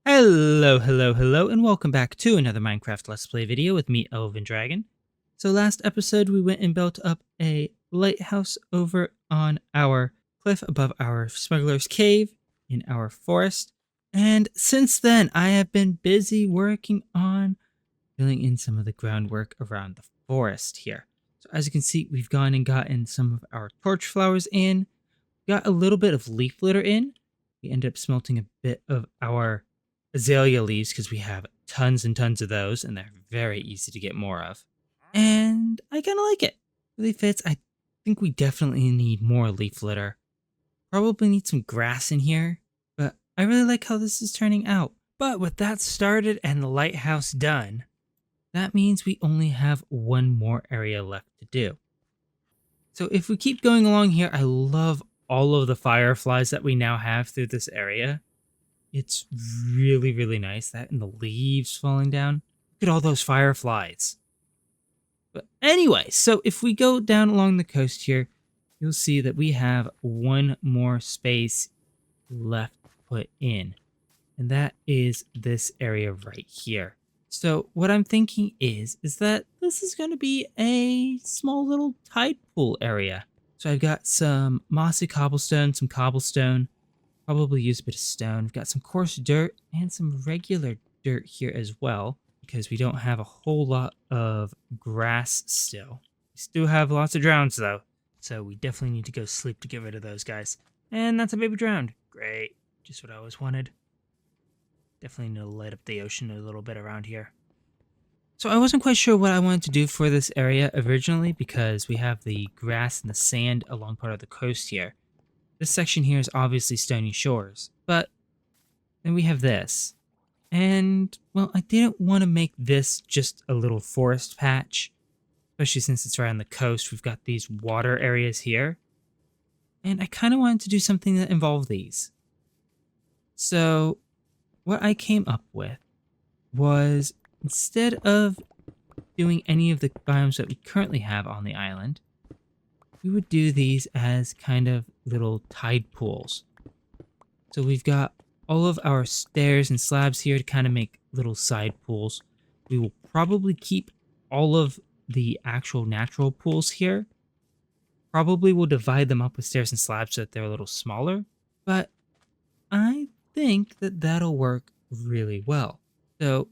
Hello, and welcome back to another Minecraft Let's Play video with me, Elven Dragon. So last episode, we went and built up a lighthouse over on our cliff above our smuggler's cave in our forest. And since then, I have been busy working on filling in some of the groundwork around the forest here. So as you can see, we've gone and gotten some of our torch flowers in, got a little bit of leaf litter in. We ended up smelting a bit of our azalea leaves because we have tons and tons of those and they're very easy to get more of. And I kind of like it. Really fits. I think we definitely need more leaf litter. Probably need some grass in here, but I really like how this is turning out. But with that started and the lighthouse done, that means we only have one more area left to do. So if we keep going along here, I love all of the fireflies that we now have through this area. It's really nice. That and the leaves falling down. Look at all those fireflies. But anyway, so if we go down along the coast here, you'll see that we have one more space left to put in. And that is this area right here. So what I'm thinking is that this is going to be a small little tide pool area. So I've got some mossy cobblestone, some cobblestone, probably use a bit of stone. We've got some coarse dirt and some regular dirt here as well, because we don't have a whole lot of grass still. We still have lots of drowns though, so we definitely need to go sleep to get rid of those guys. And that's a baby drowned. Great, just what I always wanted. Definitely need to light up the ocean a little bit around here. So I wasn't quite sure what I wanted to do for this area originally, because we have the grass and the sand along part of the coast here. This section here is obviously stony shores, but then we have this. And, well, I didn't want to make this just a little forest patch, especially since it's right on the coast. We've got these water areas here, and I kind of wanted to do something that involved these. So what I came up with was, instead of doing any of the biomes that we currently have on the island, we would do these as kind of little tide pools. So we've got all of our stairs and slabs here to kind of make little side pools. We will probably keep all of the actual natural pools here. Probably will divide them up with stairs and slabs so that they're a little smaller, but I think that that'll work really well. So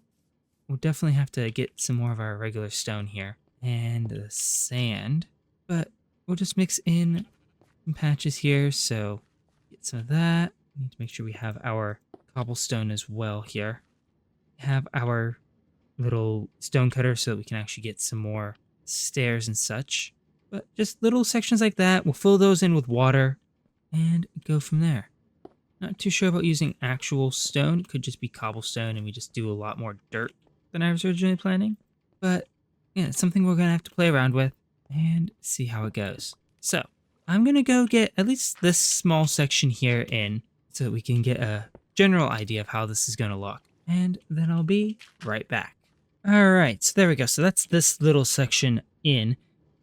we'll definitely have to get some more of our regular stone here and the sand, but we'll just mix in some patches here. So get some of that. We need to make sure we have our cobblestone as well here. Have our little stone cutter so that we can actually get some more stairs and such. But just little sections like that. We'll fill those in with water and go from there. Not too sure about using actual stone. It could just be cobblestone and we just do a lot more dirt than I was originally planning. But yeah, it's something we're going to have to play around with and see how it goes. So I'm going to go get at least this small section here in so that we can get a general idea of how this is going to look. And then I'll be right back. All right, so there we go. So that's this little section in.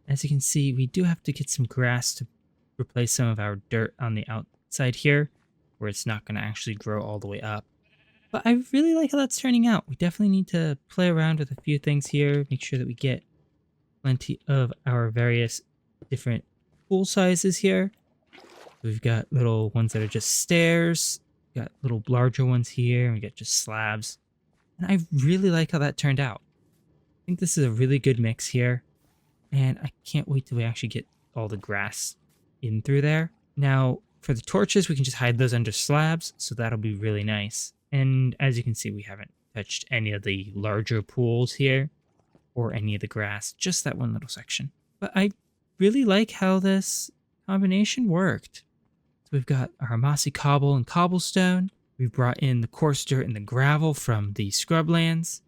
As you can see, we do have to get some grass to replace some of our dirt on the outside here, where it's not going to actually grow all the way up. But I really like how that's turning out. We definitely need to play around with a few things here, make sure that we get plenty of our various different pool sizes here. We've got little ones that are just stairs, we've got little larger ones here, and we got just slabs. And I really like how that turned out. I think this is a really good mix here, and I can't wait till we actually get all the grass in through there. Now, for the torches, we can just hide those under slabs, so that'll be really nice. And as you can see, we haven't touched any of the larger pools here, or any of the grass, just that one little section. But I really like how this combination worked. So we've got our mossy cobble and cobblestone. We've brought in the coarse dirt and the gravel from the scrublands.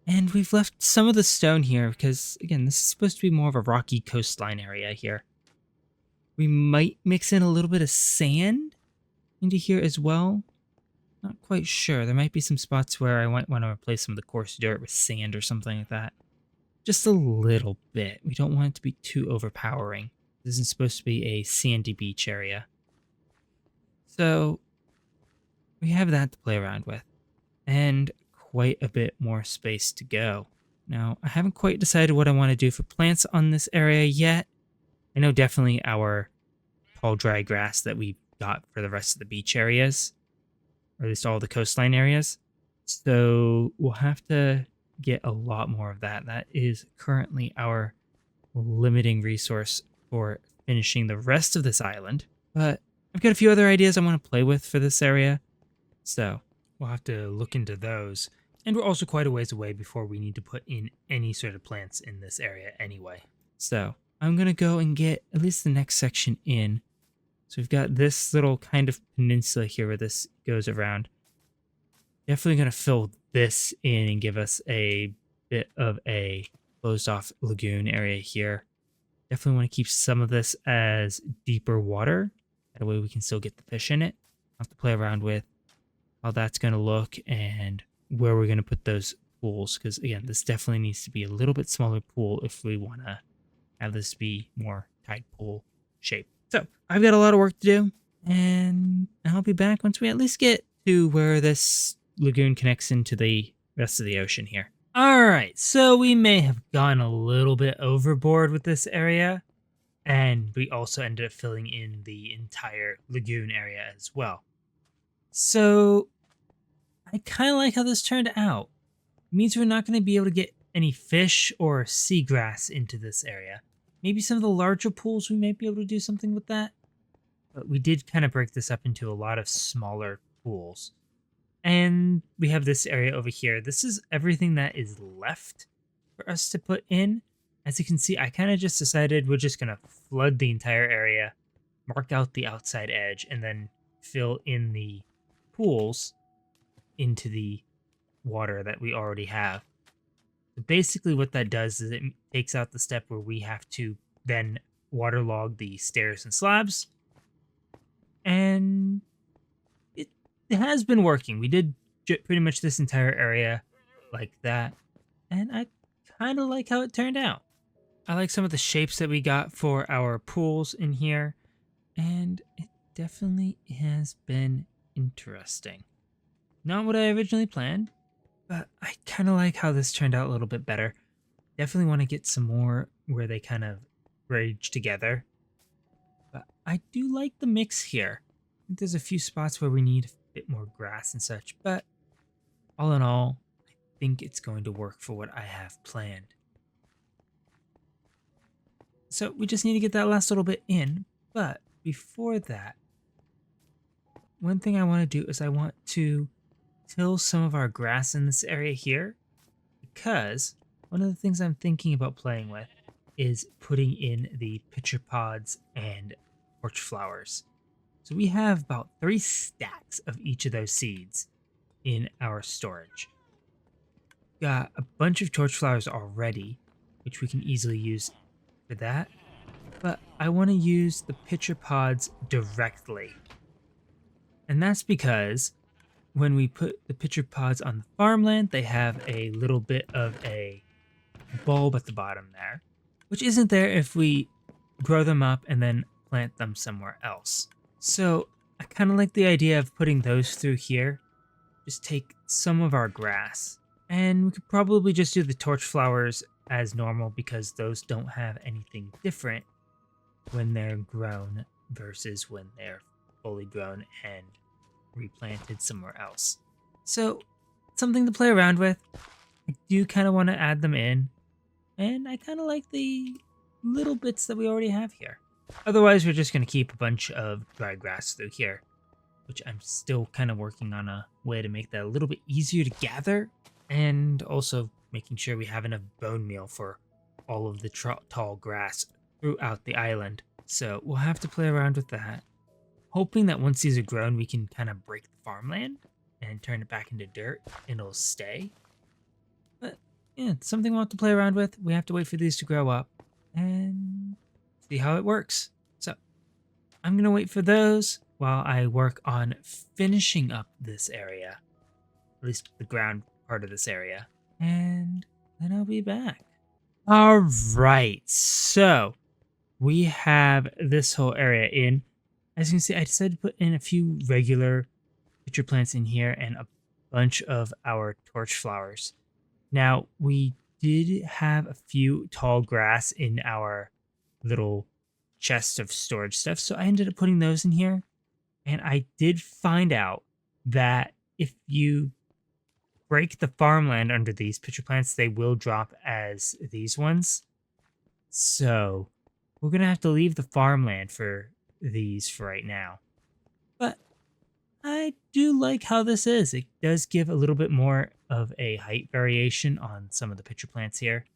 And we've left some of the stone here because, again, this is supposed to be more of a rocky coastline area here. We might mix in a little bit of sand into here as well. Not quite sure. There might be some spots where I might want to replace some of the coarse dirt with sand or something like that. Just a little bit. We don't want it to be too overpowering. This isn't supposed to be a sandy beach area. So we have that to play around with. and quite a bit more space to go. Now, I haven't quite decided what I want to do for plants on this area yet. I know definitely our tall dry grass that we got for the rest of the beach areas, or at least all the coastline areas. So we'll have to get a lot more of that. That is currently our limiting resource for finishing the rest of this island. But I've got a few other ideas I want to play with for this area. So we'll have to look into those. And we're also quite a ways away before we need to put in any sort of plants in this area anyway. So I'm going to go and get at least the next section in. So we've got this little kind of peninsula here where this goes around. Definitely going to fill this in and give us a bit of a closed off lagoon area here. Definitely want to keep some of this as deeper water. That way we can still get the fish in it. I'll have to play around with how that's going to look and where we're going to put those pools. Because again, this definitely needs to be a little bit smaller pool if we want to have this be more tide pool shape. So I've got a lot of work to do, and I'll be back once we at least get to where this lagoon connects into the rest of the ocean here. All right, so we may have gone a little bit overboard with this area, and we also ended up filling in the entire lagoon area as well. So I kind of like how this turned out. It means we're not going to be able to get any fish or seagrass into this area. Maybe some of the larger pools we might be able to do something with that. But we did kind of break this up into a lot of smaller pools. And we have this area over here. This is everything that is left for us to put in. As you can see, I kind of just decided we're just going to flood the entire area, mark out the outside edge, and then fill in the pools into the water that we already have. But basically what that does is it takes out the step where we have to then waterlog the stairs and slabs. And it has been working. We did pretty much this entire area like that. And I kind of like how it turned out. I like some of the shapes that we got for our pools in here. And it definitely has been interesting. Not what I originally planned, but I kind of like how this turned out a little bit better. Definitely want to get some more where they kind of bridge together. But I do like the mix here. I think there's a few spots where we need a bit more grass and such, but all in all, I think it's going to work for what I have planned. So we just need to get that last little bit in, but before that, one thing I want to do is I want to till some of our grass in this area here, because one of the things I'm thinking about playing with is putting in the pitcher pods and torch flowers. So we have about 3 stacks of each of those seeds in our storage. Got a bunch of torch flowers already, which we can easily use for that, but I want to use the pitcher pods directly. And that's because when we put the pitcher pods on the farmland, they have a little bit of a bulb at the bottom there, which isn't there if we grow them up and then plant them somewhere else. So I kind of like the idea of putting those through here. Just take some of our grass, and we could probably just do the torch flowers as normal because those don't have anything different when they're grown versus when they're fully grown and replanted somewhere else. So something to play around with. I do kind of want to add them in, and I kind of like the little bits that we already have here. Otherwise, we're just going to keep a bunch of dry grass through here, which I'm still kind of working on a way to make that a little bit easier to gather, and also making sure we have enough bone meal for all of the tall grass throughout the island. So we'll have to play around with that, hoping that once these are grown, we can kind of break the farmland and turn it back into dirt and it'll stay. But yeah, it's something we'll have to play around with. We have to wait for these to grow up and see how it works. So I'm going to wait for those while I work on finishing up this area, at least the ground part of this area, and then I'll be back. All right, so we have this whole area in. As you can see, I decided to put in a few regular pitcher plants in here and a bunch of our torch flowers. Now, we did have a few tall grass in our little chest of storage stuff, so I ended up putting those in here. And I did find out that if you break the farmland under these pitcher plants, they will drop as these ones. So we're going to have to leave the farmland for these for right now. But I do like how this is. It does give a little bit more of a height variation on some of the pitcher plants here.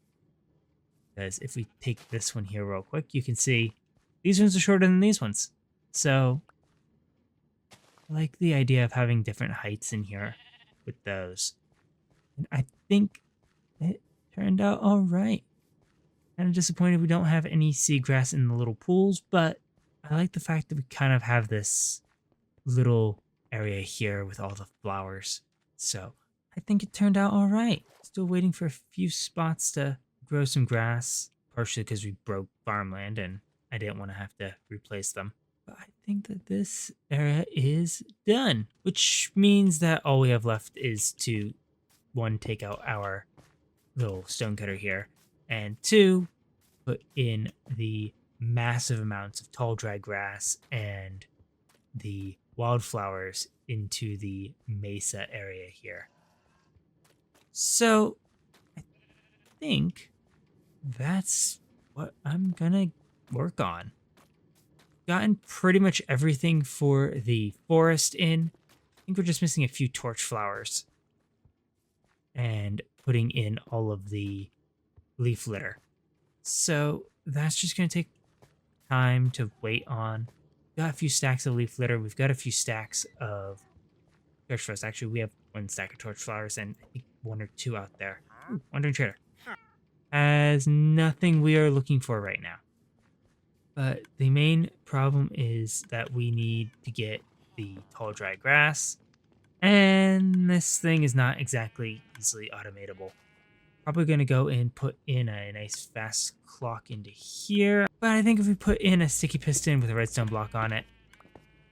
Because if we take this one here real quick, you can see these ones are shorter than these ones. So I like the idea of having different heights in here with those. And I think it turned out all right. Kind of disappointed we don't have any seagrass in the little pools, but I like the fact that we kind of have this little area here with all the flowers. So I think it turned out all right. Still waiting for a few spots to grow some grass, partially because we broke farmland and I didn't want to have to replace them. But I think that this area is done, which means that all we have left is to, one, take out our little stonecutter here, and two, put in the massive amounts of tall dry grass and the wildflowers into the mesa area here. So I think that's what I'm gonna work on. Gotten pretty much everything for the forest in. I think we're just missing a few torch flowers and putting in all of the leaf litter. So that's just going to take time to wait on. Got a few stacks of leaf litter. We've got a few stacks of torch flowers. Actually, we have one stack of torch flowers and I think one or two out there. Ooh, Wandering Trader. Has nothing we are looking for right now. But the main problem is that we need to get the tall dry grass. And this thing is not exactly easily automatable. Probably going to go and put in a nice fast clock into here. But I think if we put in a sticky piston with a redstone block on it,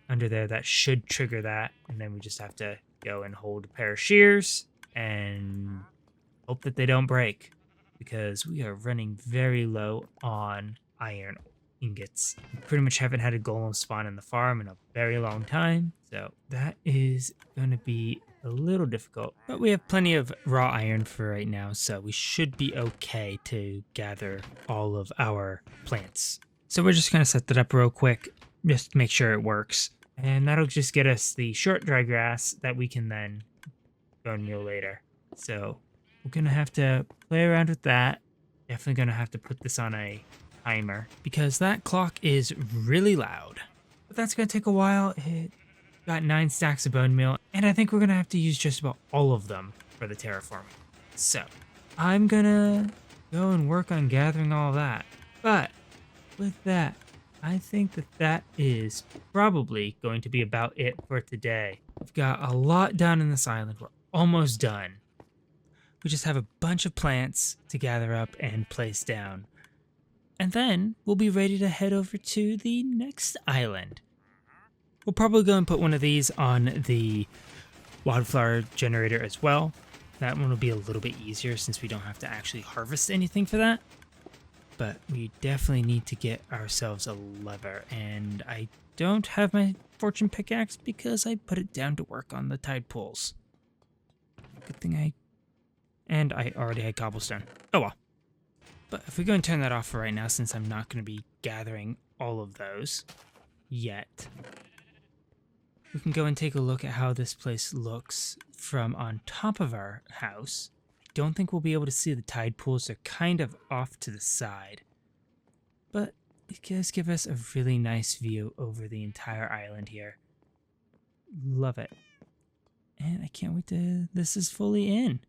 under there, that should trigger that. And then we just have to go and hold a pair of shears and hope that they don't break. Because we are running very low on iron ingots. We pretty much haven't had a golem spawn in the farm in a very long time. So that is going to be a little difficult. But we have plenty of raw iron for right now, so we should be okay to gather all of our plants. So we're just going to set that up real quick, just to make sure it works. And that'll just get us the short dry grass that we can then bone meal later. So we're going to have to play around with that. Definitely going to have to put this on a timer because that clock is really loud. But that's going to take a while. It got 9 stacks of bone meal, and I think we're going to have to use just about all of them for the terraforming. So I'm going to go and work on gathering all that. But with that, I think that that is probably going to be about it for today. We've got a lot done in this island. We're almost done. We just have a bunch of plants to gather up and place down. And then we'll be ready to head over to the next island. We'll probably go and put one of these on the wildflower generator as well. That one will be a little bit easier since we don't have to actually harvest anything for that. But we definitely need to get ourselves a lever. And I don't have my fortune pickaxe because I put it down to work on the tide pools. Good thing And I already had cobblestone. Oh well. But if we go and turn that off for right now, since I'm not going to be gathering all of those yet, we can go and take a look at how this place looks from on top of our house. I don't think we'll be able to see the tide pools. They're kind of off to the side. But it does give us a really nice view over the entire island here. Love it. And I can't wait to... This is fully in.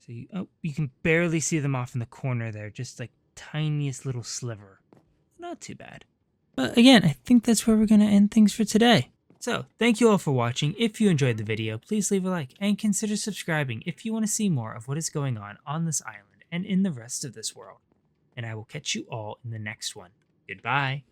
So you can barely see them off in the corner there, just like tiniest little sliver. Not too bad. But again, I think that's where we're going to end things for today. So, thank you all for watching. If you enjoyed the video, please leave a like and consider subscribing if you want to see more of what is going on this island and in the rest of this world. And I will catch you all in the next one. Goodbye.